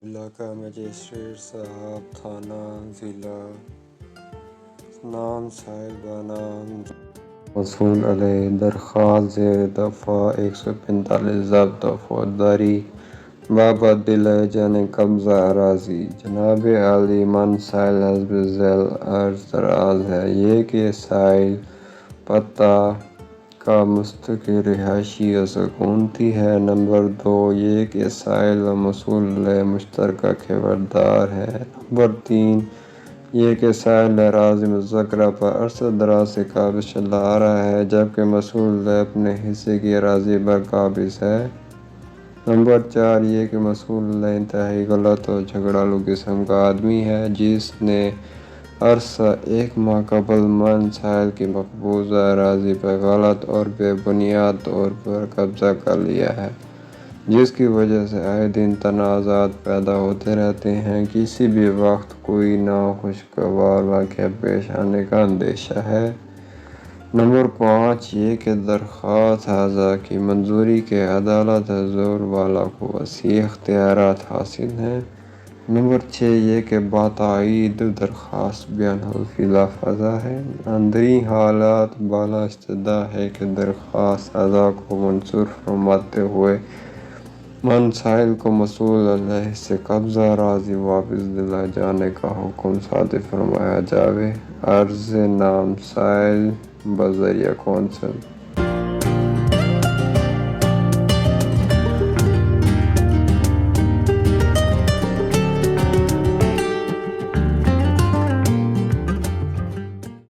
علاقہ مجسٹریٹ صاحب تھانہ ضلع نام سائل بنام موصول علیہ درخواست زیر دفعہ 145 ضبط فوجداری بابت بلجان قبضہ اراضی جناب عالی من سائل حسب ذیل عرض دراز ہے یہ کہ سائل پتہ کا مستقل رہائشی و سکونتی ہے۔ نمبر 2 یہ کہ سائل و موصول علیہ مشترکہ خبردار ہے۔ نمبر 3 یہ کہ سائل اراضی مذکورہ پر عرصہ دراز سے قابض چلا آ رہا ہے جبکہ موصول علیہ اپنے حصے کی اراضی پر قابض ہے۔ نمبر 4 یہ کہ موصول علیہ انتہائی غلط اور جھگڑالو قسم کا آدمی ہے جس نے عرصہ 1 ماہ قبل من سائل کی مقبوضہ اراضی پر غلط اور بے بنیاد طور پر قبضہ کر لیا ہے جس کی وجہ سے آئے دن تنازعات پیدا ہوتے رہتے ہیں۔ کسی بھی وقت کوئی ناخوشگوار واقعہ پیش آنے کا اندیشہ ہے۔ نمبر 5 یہ کہ درخواست ہرزہ کی منظوری کے عدالت حضور والا کو وسیع اختیارات حاصل ہیں۔ نمبر 6 یہ کہ بتائید درخواست بیان حلفی لافظہ ہے۔ اندرین حالات بالا استدعا ہے کہ درخواست ہرزہ کو منظور فرماتے ہوئے من سائل کو موصول علیہ سے قبضہ اراضی واپس دلائے جانے کا حکم صادر فرمایا جائے۔ عرض نام سائل بذریعہ کونسل